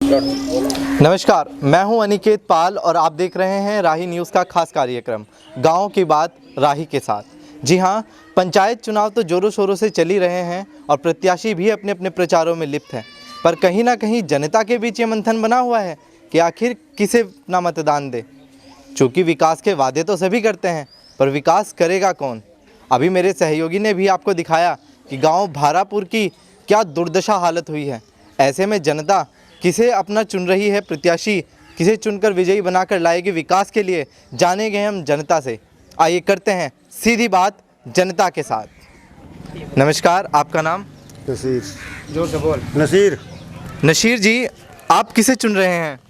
नमस्कार, मैं हूं अनिकेत पाल और आप देख रहे हैं राही न्यूज़ का खास कार्यक्रम गाँव की बात राही के साथ। जी हां, पंचायत चुनाव तो जोरों शोरों से चल ही रहे हैं और प्रत्याशी भी अपने अपने प्रचारों में लिप्त हैं, पर कहीं ना कहीं जनता के बीच ये मंथन बना हुआ है कि आखिर किसे ना मतदान दे। चूँकि विकास के वादे तो सभी करते हैं, पर विकास करेगा कौन? अभी मेरे सहयोगी ने भी आपको दिखाया कि गाँव भारापुर की क्या दुर्दशा हालत हुई है। ऐसे में जनता किसे अपना चुन रही है प्रत्याशी, किसे चुनकर विजयी बनाकर लाएगी विकास के लिए, जानेंगे हम जनता से। आइए करते हैं सीधी बात जनता के साथ। नमस्कार, आपका नाम? नसीर। जोर से बोल। नसीर। नसीर जी, आप किसे चुन रहे हैं?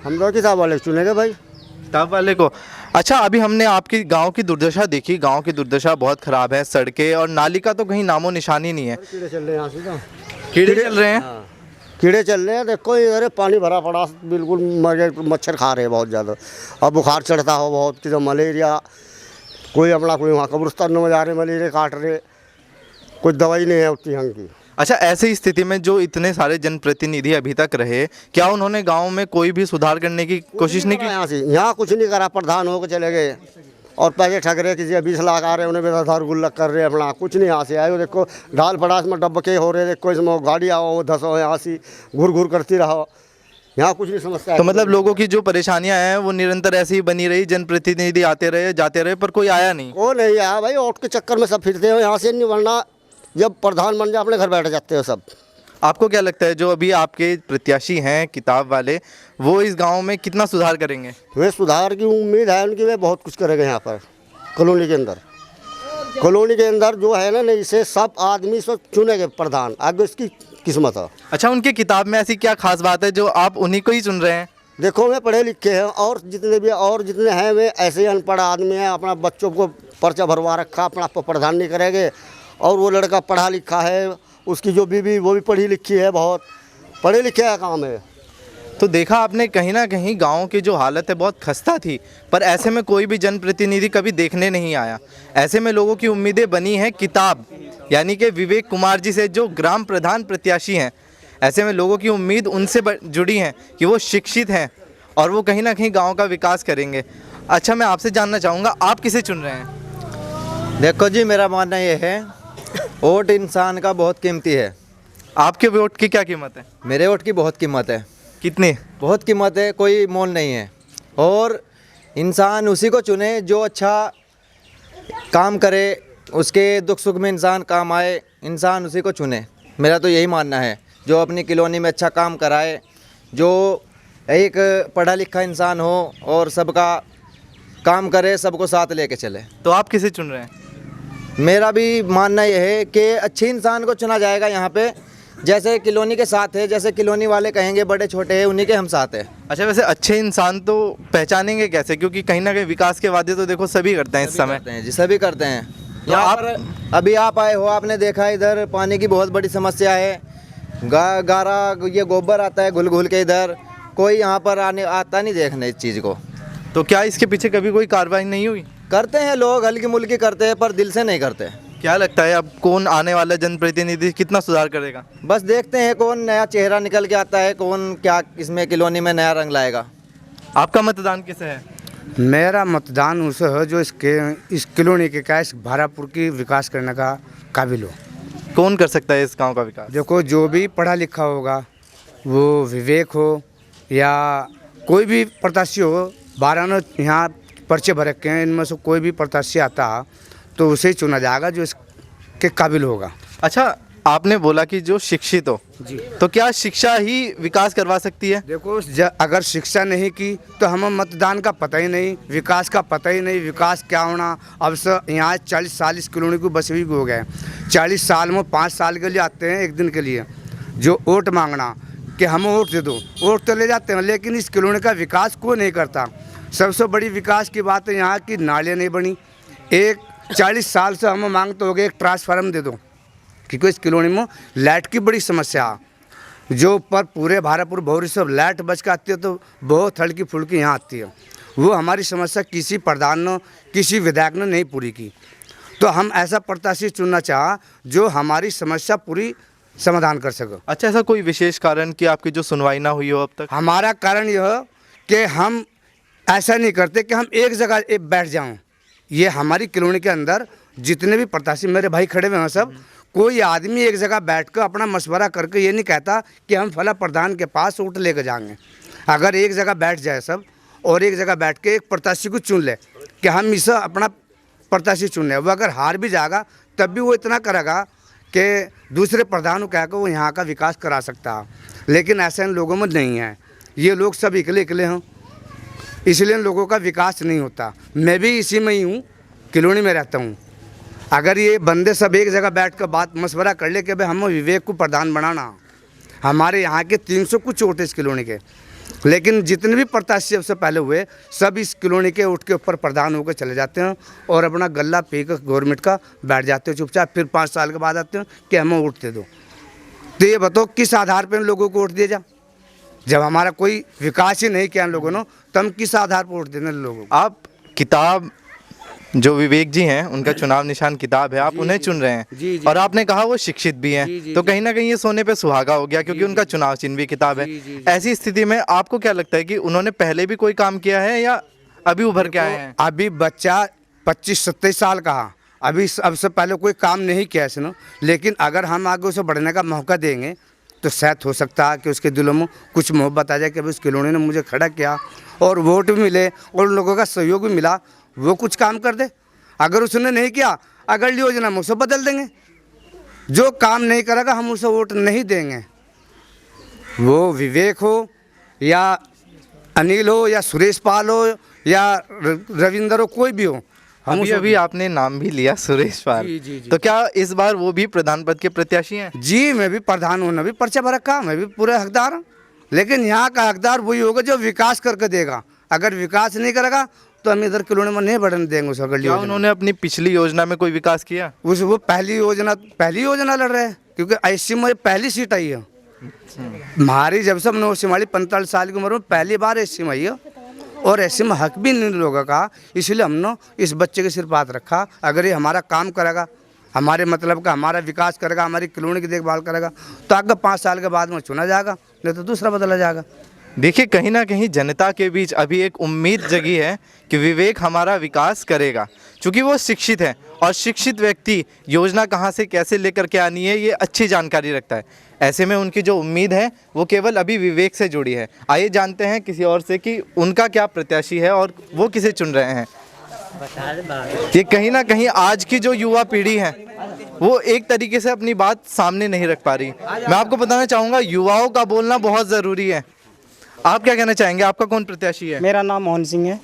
हम लोग किताब वाले चुनेंगे भाई। किताब वाले को। अच्छा, अभी हमने आपकी गांव की दुर्दशा देखी। गांव की दुर्दशा बहुत ख़राब है, सड़कें और नाली का तो कहीं नामो निशान ही नहीं है। कीड़े चल रहे हैं यहाँ सीधा। कीड़े चल रहे हैं। हाँ। कीड़े चल रहे हैं, देखो इधर पानी भरा पड़ा, बिल्कुल मच्छर खा रहे हैं बहुत ज़्यादा। और बुखार चढ़ता हो बहुत, किधर मलेरिया, कोई अपना कोई वहाँ कब्रिस्तान में जा रहे, मलेरिया काट रहे, कोई दवाई नहीं है उतनी यहाँ की। अच्छा, ऐसी स्थिति में जो इतने सारे जनप्रतिनिधि अभी तक रहे, क्या उन्होंने गांव में कोई भी सुधार करने की कोशिश नहीं की? यहाँ कुछ नहीं करा, प्रधान होकर चले गए और पैसे ठग रहे, किसी 20 लाख आ रहे, उन्हें बेदार गुल्लक कर रहे अपना, कुछ नहीं यहाँ से आए। देखो ढाल पड़ास में डब्बके हो रहे, देखो इसमें गाड़ी आओ धसो, यहाँ से घूर घूर करती रहो, यहाँ कुछ नहीं समस्या। तो मतलब लोगों की जो परेशानियां हैं वो निरंतर ऐसी ही बनी रही, जनप्रतिनिधि आते रहे जाते रहे, पर कोई आया नहीं। वो नहीं आया भाई, वोट के चक्कर में सब फिरते हो यहाँ से नहीं, वरना जब प्रधान बन जाए अपने घर बैठ जाते हो सब। आपको क्या लगता है जो अभी आपके प्रत्याशी हैं किताब वाले, वो इस गांव में कितना सुधार करेंगे? वे सुधार की उम्मीद है उनकी, वे बहुत कुछ करेंगे यहाँ पर कॉलोनी के अंदर। कॉलोनी के अंदर जो है ना, नहीं इसे सब आदमी सब चुनेंगे प्रधान, आगे इसकी किस्मत है। अच्छा, उनकी किताब में ऐसी क्या खास बात है जो आप उन्हीं को ही चुन रहे हैं? देखो वे पढ़े लिखे हैं, और जितने हैं वे ऐसे ही अनपढ़ आदमी हैं, अपना बच्चों को पर्चा भरवा रखा, अपना प्रधान नहीं करेंगे। और वो लड़का पढ़ा लिखा है, उसकी जो बीवी वो भी पढ़ी लिखी है, बहुत पढ़े लिखे का काम है। तो देखा आपने कहीं ना कहीं गांव की जो हालत है बहुत खस्ता थी, पर ऐसे में कोई भी जनप्रतिनिधि कभी देखने नहीं आया। ऐसे में लोगों की उम्मीदें बनी हैं किताब, यानी कि विवेक कुमार जी से, जो ग्राम प्रधान प्रत्याशी हैं। ऐसे में लोगों की उम्मीद उनसे जुड़ी हैं कि वो शिक्षित हैं और वो कहीं ना कहीं गाँव का विकास करेंगे। अच्छा, मैं आपसे जानना चाहूँगा, आप किसे चुन रहे हैं? देखो जी, मेरा मानना ये है, वोट इंसान का बहुत कीमती है। आपके वोट की क्या कीमत है? मेरे वोट की बहुत कीमत है। कितनी? बहुत कीमत है, कोई मोल नहीं है। और इंसान उसी को चुने जो अच्छा काम करे, उसके दुख सुख में इंसान काम आए, इंसान उसी को चुने। मेरा तो यही मानना है, जो अपनी कॉलोनी में अच्छा काम कराए, जो एक पढ़ा लिखा इंसान हो और सबका काम करे, सबको साथ लेके चले। तो आप किसे चुन रहे हैं? मेरा भी मानना यह है कि अच्छे इंसान को चुना जाएगा यहाँ पे, जैसे कॉलोनी के साथ है, जैसे कॉलोनी वाले कहेंगे बड़े छोटे हैं, उन्हीं के हम साथ हैं। अच्छा, वैसे अच्छे इंसान तो पहचानेंगे कैसे? क्योंकि कहीं ना कहीं विकास के वादे तो देखो सभी करते हैं इस समय। जी, सभी करते हैं। तो यहाँ पर अभी आप आए हो, आपने देखा इधर पानी की बहुत बड़ी समस्या है। गारा ये गोबर आता है घुल घुल के, इधर कोई यहाँ पर आता नहीं देखने इस चीज़ को। तो क्या इसके पीछे कभी कोई कार्रवाई नहीं हुई? करते हैं लोग, हल्की मुल्की करते हैं, पर दिल से नहीं करते। क्या लगता है अब कौन आने वाला जनप्रतिनिधि कितना सुधार करेगा? बस देखते हैं कौन नया चेहरा निकल के आता है, कौन क्या इसमें कॉलोनी में नया रंग लाएगा। आपका मतदान किसे है? मेरा मतदान उसे है जो इस कॉलोनी के क्या इस भारापुर की विकास करने का काबिल हो। कौन कर सकता है इस गांव का विकास? देखो, जो भी पढ़ा लिखा होगा, वो विवेक हो या कोई भी प्रत्याशी हो, 12 यहाँ पर्चे भर रखे हैं, इनमें से कोई भी प्रत्याशी आता तो उसे ही चुना जाएगा जो इसके काबिल होगा। अच्छा, आपने बोला कि जो शिक्षित हो जी, तो क्या शिक्षा ही विकास करवा सकती है? देखो अगर शिक्षा नहीं की तो हमें मतदान का पता ही नहीं, विकास का पता ही नहीं, विकास क्या होना। अब से यहाँ 40 साल इस कॉलोनी को बसे हुए हो गए। 40 साल में 5 साल के लिए आते हैं, एक दिन के लिए, जो वोट मांगना कि हमें वोट दे दो, वोट तो ले जाते हैं, लेकिन इस कॉलोनी का विकास कोई नहीं करता। सबसे बड़ी विकास की बात है यहाँ की नालियाँ नहीं बनी। 40 साल से हमें मांगते हो गए एक ट्रांसफार्मर दे दो, क्योंकि इस कॉलोनी में लाइट की बड़ी समस्या है। जो पर पूरे भारापुर भौरी से लाइट बच के आती है तो बहुत हल्की फुल्की यहाँ आती है। वो हमारी समस्या किसी प्रधान ने, किसी विधायक ने नहीं पूरी की। तो हम ऐसा प्रत्याशी चुनना चाहा जो हमारी समस्या पूरी समाधान कर सको। अच्छा, ऐसा कोई विशेष कारण कि आपकी जो सुनवाई ना हुई हो अब तक? हमारा कारण यह कि हम ऐसा नहीं करते कि हम एक जगह बैठ जाऊं। ये हमारी कॉलोनी के अंदर जितने भी प्रत्याशी मेरे भाई खड़े हुए हैं सब, कोई आदमी एक जगह बैठ कर अपना मशवरा करके ये नहीं कहता कि हम फला प्रधान के पास वोट लेकर जाएंगे। अगर एक जगह बैठ जाए सब और एक जगह बैठ के एक प्रत्याशी को चुन ले कि हम इसे अपना प्रत्याशी चुन ले, वो अगर हार भी जाएगा तब भी वो इतना करेगा कि दूसरे प्रधान को कहकर वो यहाँ का विकास करा सकता है। लेकिन ऐसा इन लोगों में नहीं है, ये लोग सब इकले हैं, इसलिए इन लोगों का विकास नहीं होता। मैं भी इसी में ही हूँ, कॉलोनी में रहता हूँ। अगर ये बंदे सब एक जगह बैठ कर बात मशवरा कर ले कि भाई हमें विवेक को प्रधान बनाना, हमारे यहाँ के 300 कुछ वोट इस कॉलोनी के, लेकिन जितने भी प्रत्याशी सबसे पहले हुए सब इस कॉलोनी के उठ के ऊपर प्रधान होकर चले जाते हैं और अपना गला पी कर गवर्नमेंट का बैठ जाते हैं चुपचाप। फिर 5 साल के बाद आते हैं कि हमें वोट दे दो। तो ये बताओ किस आधार पर इन लोगों को वोट दिया जा? जब हमारा कोई विकास ही नहीं किया इन लोगों ने तो हम किस आधार पर वोट देने लोगों को? आप किताब जो विवेक जी हैं उनका चुनाव निशान किताब है, आप उन्हें चुन रहे हैं। जी, जी। और आपने कहा वो शिक्षित भी हैं, तो कहीं ना कहीं ये सोने पे सुहागा हो गया क्योंकि उनका चुनाव चिन्ह भी किताब है। ऐसी स्थिति में आपको क्या लगता है कि उन्होंने पहले भी कोई काम किया है या अभी उभर के आए हैं? अभी बच्चा 25-27 साल का है, अभी अब से पहले कोई काम नहीं किया इसने, लेकिन अगर हम आगे उसे बढ़ने का मौका देंगे तो शायद हो सकता है कि उसके दिलों में कुछ मोहब्बत आ जाए कि अभी उस कॉलोनी ने मुझे खड़ा किया और वोट भी मिले और उन लोगों का सहयोग भी मिला, वो कुछ काम कर दे। अगर उसने नहीं किया, अगली योजना में उसे बदल देंगे। जो काम नहीं करेगा हम उसे वोट नहीं देंगे। वो विवेक हो या अनिल हो या सुरेश पाल हो या रविंदर हो, कोई भी हो। हम अभी अभी आपने नाम भी लिया सुरेश पाल, जी, जी, जी। तो क्या इस बार वो भी प्रधान पद के प्रत्याशी हैं? जी, मैं भी प्रधान हूँ, मैं भी पर्चा भर रखा, मैं भी पूरे हकदार हूँ। लेकिन यहाँ का हकदार वही होगा जो विकास करके देगा। अगर विकास नहीं करेगा तो हम इधर कॉलोनी में नहीं बढ़ने देंगे उस अगली क्या योजना। उन्होंने अपनी पिछली योजना में कोई विकास किया? वो पहली योजना लड़ रहे हैं क्योंकि ऐसी में पहली सीट आई है हमारी। जब से हमने सिमाड़ी 45 साल की उम्र में पहली बार ऐसी में आई है और ऐसे में हक भी नहीं लोगों का, इसलिए हमने इस बच्चे के सिर पात रखा। अगर ये हमारा काम करेगा, हमारे मतलब का हमारा विकास करेगा, हमारी कॉलोनी की देखभाल करेगा तो आगे 5 साल के बाद में चुना जाएगा, नहीं तो दूसरा बदला जाएगा। देखिए, कहीं ना कहीं जनता के बीच अभी एक उम्मीद जगी है कि विवेक हमारा विकास करेगा, क्योंकि वो शिक्षित है और शिक्षित व्यक्ति योजना कहाँ से कैसे लेकर के आनी है ये अच्छी जानकारी रखता है। ऐसे में उनकी जो उम्मीद है वो केवल अभी विवेक से जुड़ी है। आइए जानते हैं किसी और से कि उनका क्या प्रत्याशी है और वो किसे चुन रहे हैं। ये कहीं ना कहीं आज की जो युवा पीढ़ी है वो एक तरीके से अपनी बात सामने नहीं रख पा रही। मैं आपको बताना चाहूँगा, युवाओं का बोलना बहुत ज़रूरी है। आप क्या कहना चाहेंगे, आपका कौन प्रत्याशी है? मेरा नाम मोहन सिंह है,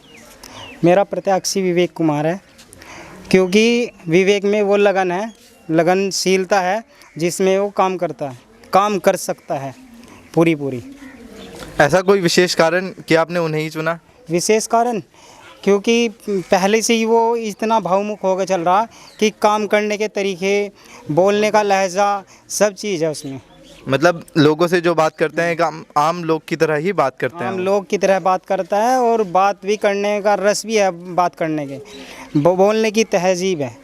मेरा प्रत्याशी विवेक कुमार है, क्योंकि विवेक में वो लगन है, लगनशीलता है जिसमें वो काम करता है, काम कर सकता है पूरी। ऐसा कोई विशेष कारण कि आपने उन्हें ही चुना? विशेष कारण क्योंकि पहले से ही वो इतना भावमुख होकर चल रहा कि काम करने के तरीके, बोलने का लहजा, सब चीज़ है उसमें। मतलब लोगों से जो बात करते हैं एक आम लोग की तरह ही बात करते हैं। आम लोग की तरह बात करता है और बात भी करने का रस भी है, बात करने के, बोलने की तहजीब है।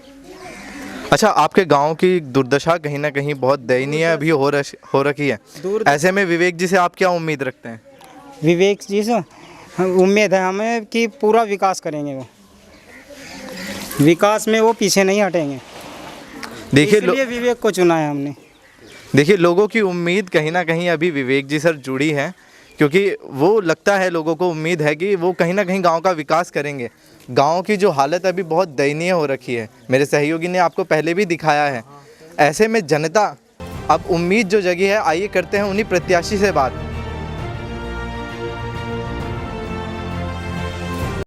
अच्छा, आपके गांव की दुर्दशा कहीं ना कहीं बहुत दयनीय अभी हो रखी है। ऐसे में विवेक जी से आप क्या उम्मीद रखते हैं? विवेक जी से उम्मीद है हमें कि पूरा विकास करेंगे, वो विकास में वो पीछे नहीं हटेंगे। देखिए, इसलिए विवेक को चुना है हमने। देखिए, लोगों की उम्मीद कहीं ना कहीं अभी विवेक जी सर जुड़ी है, क्योंकि वो लगता है, लोगों को उम्मीद है कि वो कहीं ना कहीं गांव का विकास करेंगे। गांव की जो हालत अभी बहुत दयनीय हो रखी है, मेरे सहयोगी ने आपको पहले भी दिखाया है। ऐसे में जनता अब उम्मीद जो जगी है, आइए करते हैं उन्हीं प्रत्याशी से बात